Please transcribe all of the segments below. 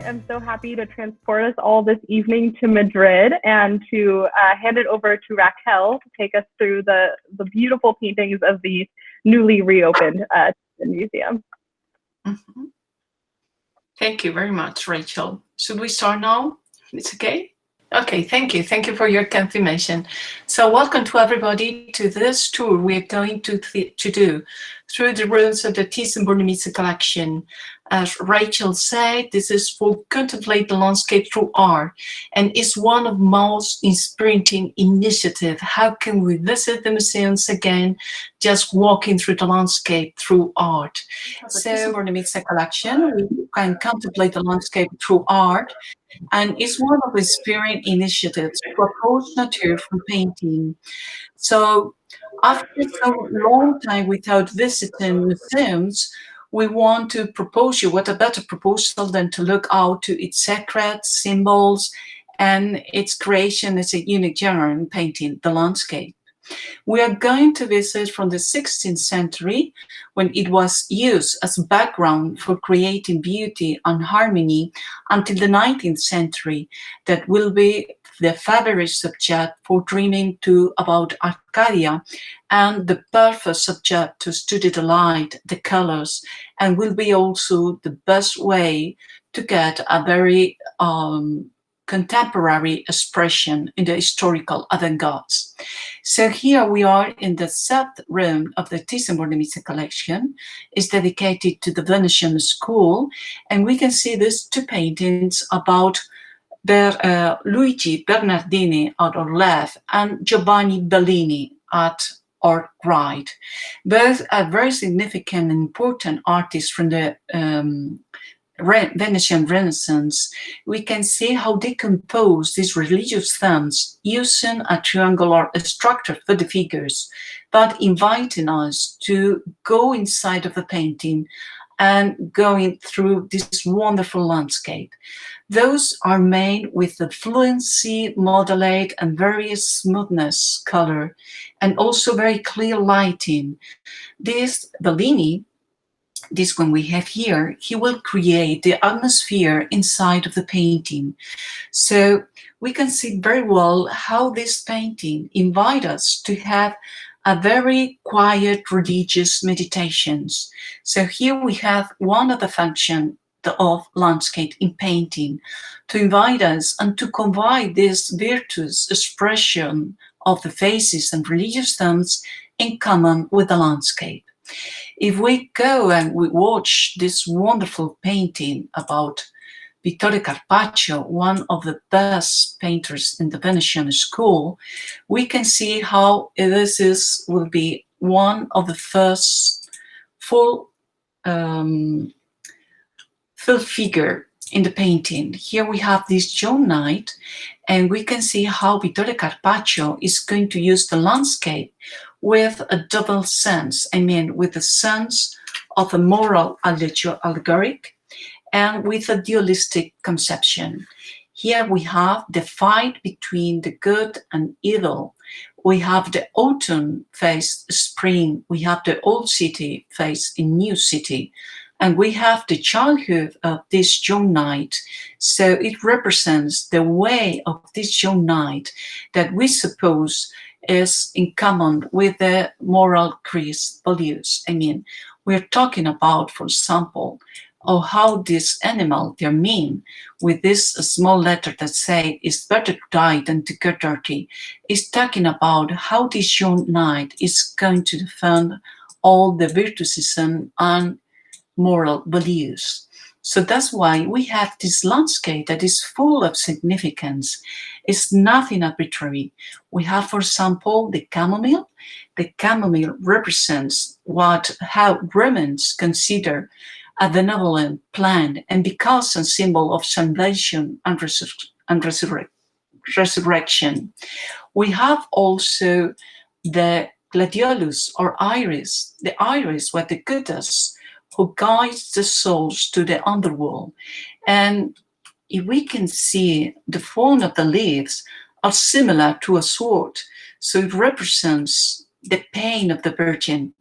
am so happy to transport us all this evening to Madrid and to hand it over to Raquel to take us through the beautiful paintings of the newly reopened museum. Mm-hmm. Thank you very much, Rachel. Should we start now? It's okay? Okay, thank you. Thank you for your confirmation. So welcome to everybody to this tour we're going to do through the rooms of the Thyssen-Bornemisza collection. As Rachel said, this is for contemplate the landscape through art, and it's one of most inspiring initiatives. How can we visit the museums again, just walking through the landscape through art? So Thyssen-Bornemisza collection, we can contemplate the landscape through art, and it's one of the inspiring initiatives to approach nature from painting. So after so long time without visiting museums, we want to propose you what a better proposal than to look out to its secrets, symbols, and its creation as a unique genre in painting, the landscape. We are going to visit from the 16th century, when it was used as background for creating beauty and harmony, until the 19th century, that will be the favorite subject for dreaming about Arcadia, and the perfect subject to study the light, the colors, and will be also the best way to get a very contemporary expression in the historical avant-gardes. So here we are in the third room of the Thyssen-Bornemisza collection. It's dedicated to the Venetian school, and we can see these two paintings about Luigi Bernardini at our left and Giovanni Bellini at our right. Both are very significant and important artists from the Venetian Renaissance. We can see how they compose these religious themes using a triangular structure for the figures, but inviting us to go inside of the painting and going through this wonderful landscape. Those are made with the fluency, modulate, and very smoothness color, and also very clear lighting. This Bellini, this one we have here, he will create the atmosphere inside of the painting. So we can see very well how this painting invites us to have a very quiet religious meditations. So here we have one of the functions of landscape in painting, to invite us and to convey this virtuous expression of the faces and religious themes in common with the landscape. If we go and we watch this wonderful painting about Vittorio Carpaccio, one of the best painters in the Venetian school, we can see how this will be one of the first full figure in the painting. Here we have this young knight, and we can see how Vittorio Carpaccio is going to use the landscape with a double sense. I mean, with the sense of a moral allegoric and with a dualistic conception. Here we have the fight between the good and evil. We have the autumn face spring. We have the old city face a new city. And we have the childhood of this young knight. So it represents the way of this young knight that we suppose is in common with the moral Christ values. I mean, we're talking about, for example, how this animal, they're mean, with this small letter that say, it's better to die than to get dirty, is talking about how this young knight is going to defend all the virtuosism and moral values. So that's why we have this landscape that is full of significance. It's nothing arbitrary. We have, for example, the chamomile. The chamomile represents how Romans consider a benevolent plant, and because a symbol of salvation and resurrection. We have also the gladiolus or iris. The iris, what the goddess who guides the souls to the underworld. And if we can see the form of the leaves are similar to a sword, so it represents the pain of the Virgin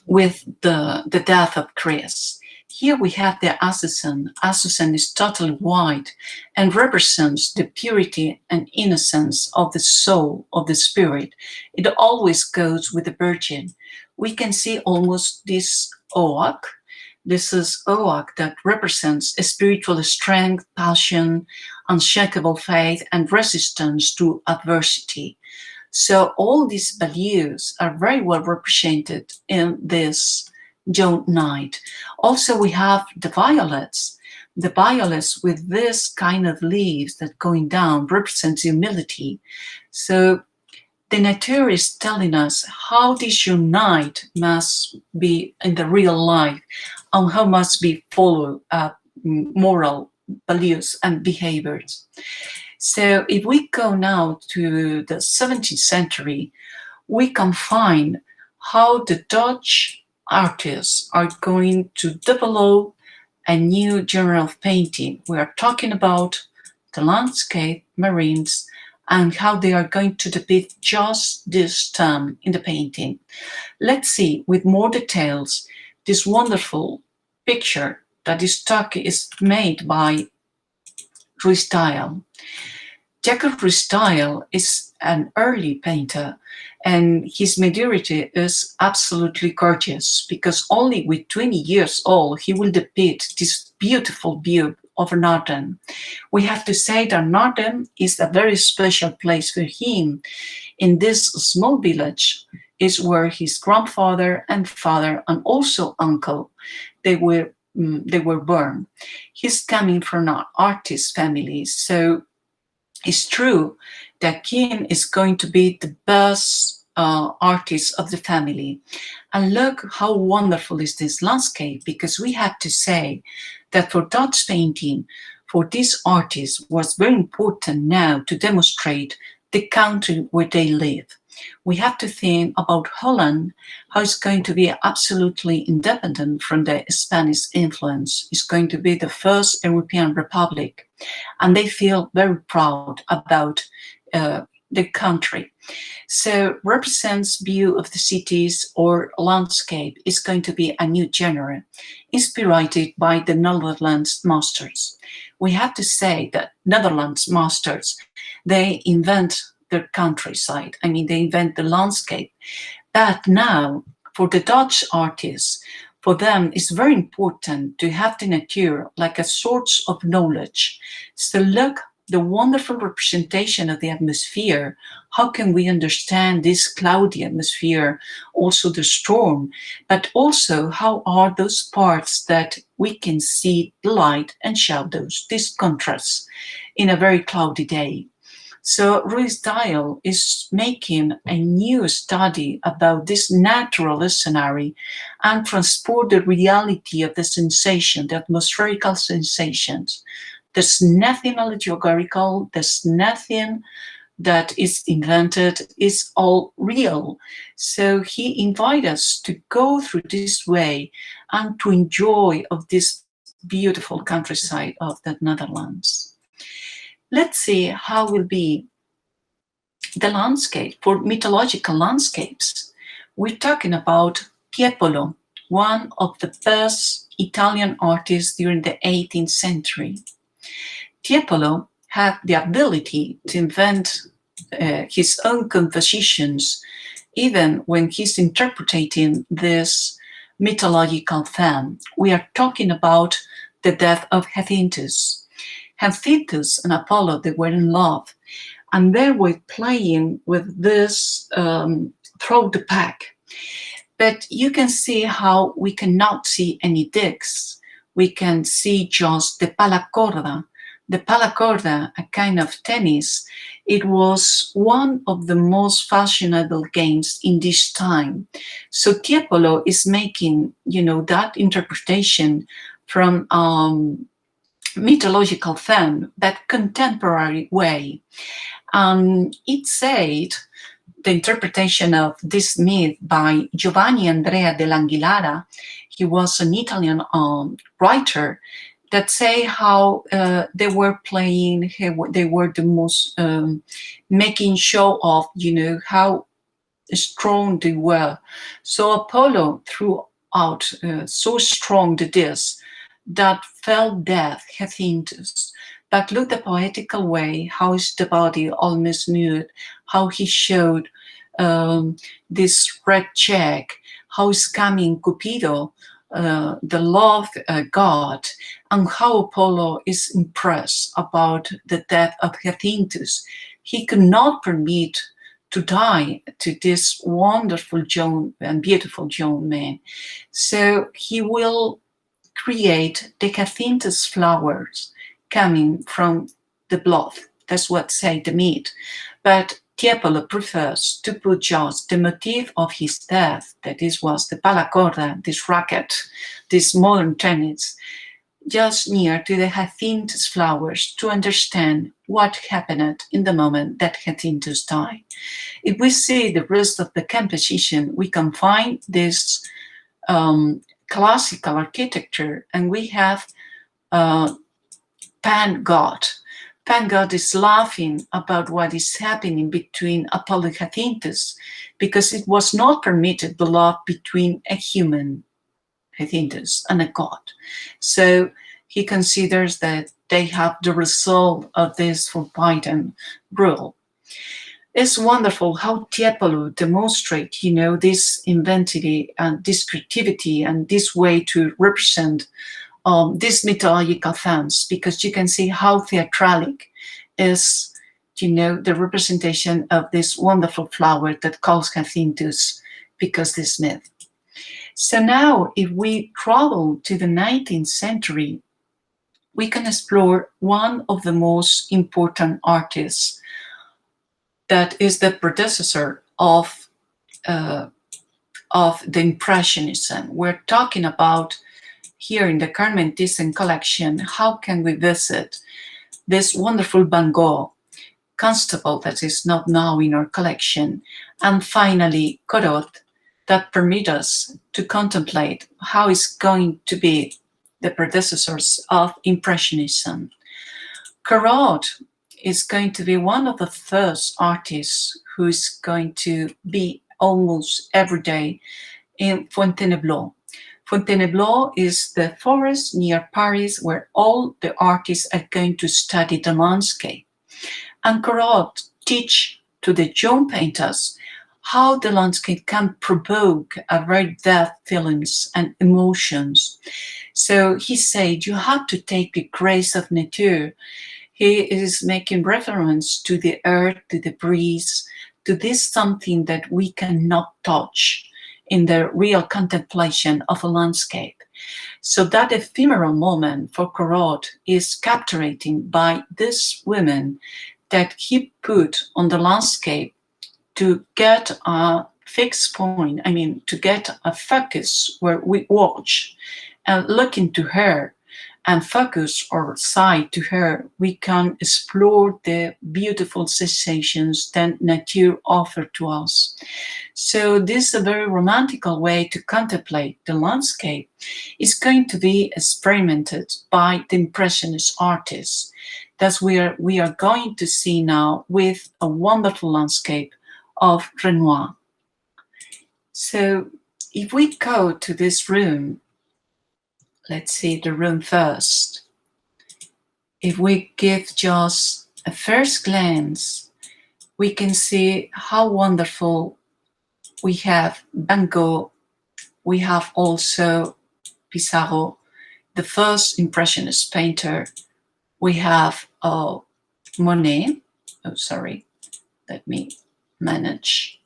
with the death of Christ. Here we have the Azucena. Azucena is totally white and represents the purity and innocence of the soul, of the spirit. It always goes with the Virgin. We can see almost this oak. This is oak that represents a spiritual strength, passion, unshakable faith, and resistance to adversity. So all these values are very well represented in this June night. Also, we have the violets. The violets with this kind of leaves that going down represents humility. So the nature is telling us how this unite must be in the real life and how must be follow moral values and behaviors. So if we go now to the 17th century, we can find how the Dutch artists are going to develop a new genre of painting. We are talking about the landscape, marines, and how they are going to depict just this term in the painting. Let's see with more details this wonderful picture that is made by Ruysdael. Jacob Ruysdael is an early painter, and his maturity is absolutely gorgeous because only with 20 years old he will depict this beautiful view of Naarden. We have to say that Naarden is a very special place for him. In this small village is where his grandfather and father and also uncle they were born. He's coming from an artist family, so it's true that Kim is going to be the best artist of the family. And look how wonderful is this landscape, because we have to say that for Dutch painting, for this artist was very important now to demonstrate the country where they live. We have to think about Holland, how it's going to be absolutely independent from the Spanish influence. It's going to be the first European republic, and they feel very proud about the country. So represents view of the cities or landscape is going to be a new genre, inspired by the Netherlands masters. We have to say that Netherlands masters, they invent their countryside. I mean, they invent the landscape. But now, for the Dutch artists, for them, it's very important to have the nature like a source of knowledge. So look, the wonderful representation of the atmosphere. How can we understand this cloudy atmosphere, also the storm, but also how are those parts that we can see the light and shadows, this contrast in a very cloudy day. So Ruysdael is making a new study about this natural scenario and transport the reality of the sensation, the atmospherical sensations. There's nothing allegorical, there's nothing that is invented, it's all real. So he invites us to go through this way and to enjoy of this beautiful countryside of the Netherlands. Let's see how will be the landscape for mythological landscapes. We're talking about Tiepolo, one of the best Italian artists during the 18th century. Tiepolo had the ability to invent his own compositions, even when he's interpreting this mythological theme. We are talking about the death of Hephaestus. Hephaestus and Apollo, they were in love, and they were playing with this throw the pack. But you can see how we cannot see any discs. We can see just the palacorda. The palacorda, a kind of tennis, it was one of the most fashionable games in this time. So Tiepolo is making, that interpretation from mythological theme, that contemporary way. It said, the interpretation of this myth by Giovanni Andrea dell'Anguillara, he was an Italian writer, that say how they were playing, they were the most making show of, how strong they were. So Apollo threw out so strong it is that felt death Hyacinthus, but look the poetical way, how is the body almost nude, how he showed this red cheek, how is coming Cupido, the love god, and how Apollo is impressed about the death of Hyacinthus. He could not permit to die to this wonderful young and beautiful young man. So he will create the Hyacinthus flowers coming from the blood. That's what say the meat. But Tiepolo prefers to put just the motif of his death, that this was the palacorda, this racket, this modern tennis, just near to the Hyacinthus flowers to understand what happened in the moment that Hyacinthus died. If we see the rest of the composition, we can find this classical architecture, and we have Pan God. Pan God is laughing about what is happening between Apollo and Hyacinthus, because it was not permitted the love between a human, Hyacinthus, and a god. So he considers that they have the result of this forbidden rule. It's wonderful how Tiepolo demonstrates, this inventivity and this creativity and this way to represent these mythological themes, because you can see how theatralic is, the representation of this wonderful flower that calls Hyacinthus because this myth. So now, if we travel to the 19th century, we can explore one of the most important artists that is the predecessor of the Impressionism. We're talking about here in the Carmen Thyssen collection, how can we visit this wonderful Van Gogh, Constable, that is not now in our collection, and finally Corot, that permit us to contemplate how it's going to be the predecessors of Impressionism. Corot is going to be one of the first artists who is going to be almost every day in Fontainebleau. Fontainebleau is the forest near Paris where all the artists are going to study the landscape. And Corot teach to the young painters how the landscape can provoke a very depth feelings and emotions. So he said, you have to take the grace of nature. He is making reference to the earth, to the breeze, to this something that we cannot touch in the real contemplation of a landscape. So that ephemeral moment for Corot is captivating by this women that he put on the landscape to get a fixed point, to get a focus where we watch and look into her and focus our sight to her, we can explore the beautiful sensations that nature offers to us. So this is a very romantical way to contemplate the landscape. It's going to be experimented by the Impressionist artists that we are going to see now with a wonderful landscape of Renoir. So if we go to this room, let's see the room first. If we give just a first glance, we can see how wonderful we have Van Gogh. We have also Pissarro, the first Impressionist painter. We have Monet. Oh, sorry. Let me manage.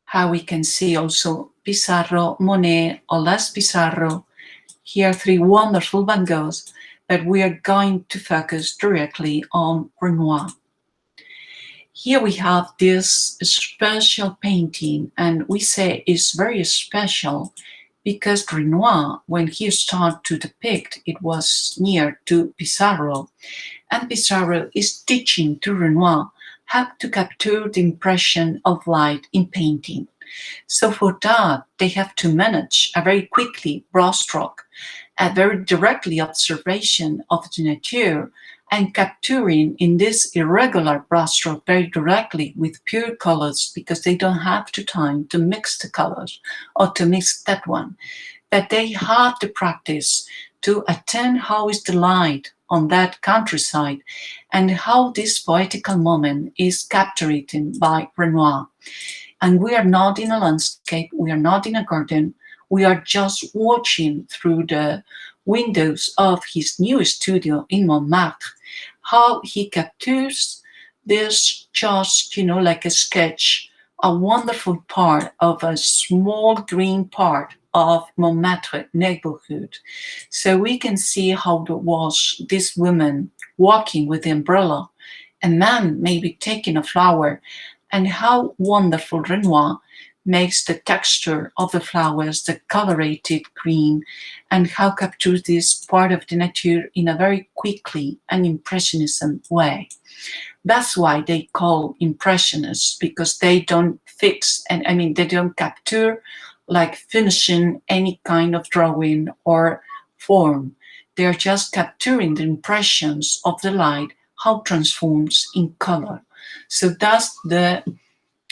How we can see also Pissarro, Monet, Olas Pissarro. Here are three wonderful Van Goghs, but we are going to focus directly on Renoir. Here we have this special painting, and we say it's very special because Renoir, when he started to depict, it was near to Pissarro, and Pissarro is teaching to Renoir how to capture the impression of light in painting. So for that, they have to manage a very quickly brushstroke, a very directly observation of the nature, and capturing in this irregular brushstroke very directly with pure colors, because they don't have the time to mix the colors or to mix that one, that they have the practice to attend how is the light on that countryside and how this poetical moment is captured by Renoir. And we are not in a landscape, we are not in a garden, we are just watching through the windows of his new studio in Montmartre, how he captures this just, like a sketch, a wonderful part of a small green part of Montmartre neighborhood. So we can see how there was this woman walking with the umbrella, a man maybe taking a flower, and how wonderful Renoir makes the texture of the flowers, the colorated green, and how captures this part of the nature in a very quickly and impressionism way. That's why they call impressionists, because they don't fix, and they don't capture like finishing any kind of drawing or form. They're just capturing the impressions of the light, how it transforms in color. So that's the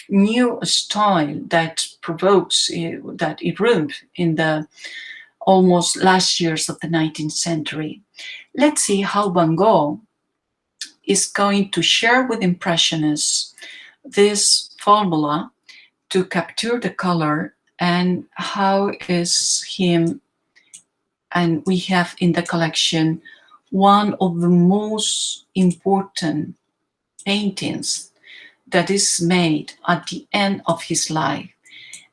new style that provokes, that erupted in the almost last years of the 19th century. Let's see how Van Gogh is going to share with Impressionists this formula to capture the color, and how is him, and we have in the collection one of the most important paintings that is made at the end of his life,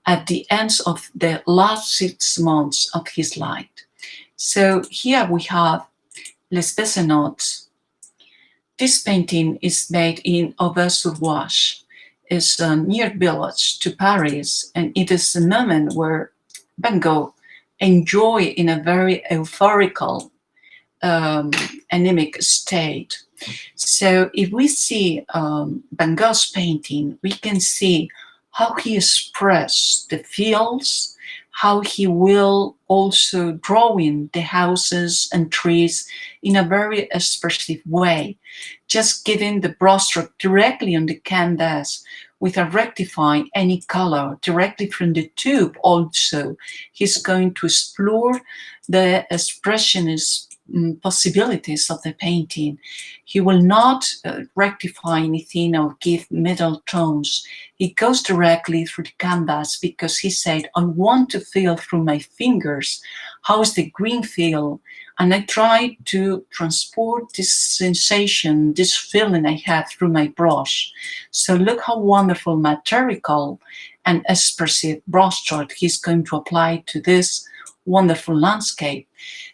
at the end of the last 6 months of his life. So here we have Les Besenotes. This painting is made in Auvers-sur-Oise. It's a near village to Paris, and it is a moment where Van Gogh enjoy in a very euphorical, anemic state. So if we see Van Gogh's painting, we can see how he expressed the fields, how he will also draw in the houses and trees in a very expressive way, just giving the brushstroke directly on the canvas without rectifying any color directly from the tube. Also, he's going to explore the expressionist possibilities of the painting. He will not rectify anything or give middle tones. He goes directly through the canvas because he said, I want to feel through my fingers how is the green feel, and I try to transport this sensation, this feeling I have through my brush. So look how wonderful material and expressive brushstroke he's going to apply to this wonderful landscape,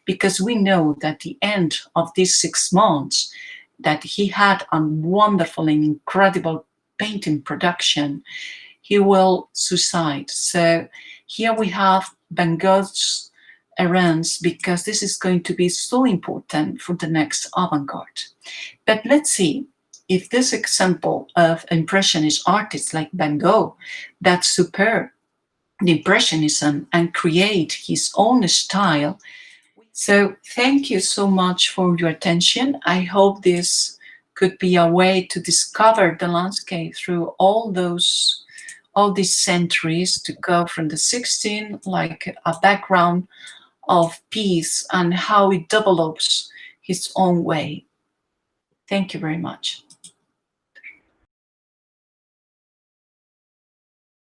because we know that the end of these 6 months that he had a wonderful and incredible painting production, he will suicide. So here we have Van Gogh's errands, because this is going to be so important for the next avant-garde. But let's see if this example of impressionist artists like Van Gogh that superb the Impressionism and create his own style. So thank you so much for your attention. I hope this could be a way to discover the landscape through all these centuries, to go from the 16th, like a background of peace, and how it develops his own way. Thank you very much.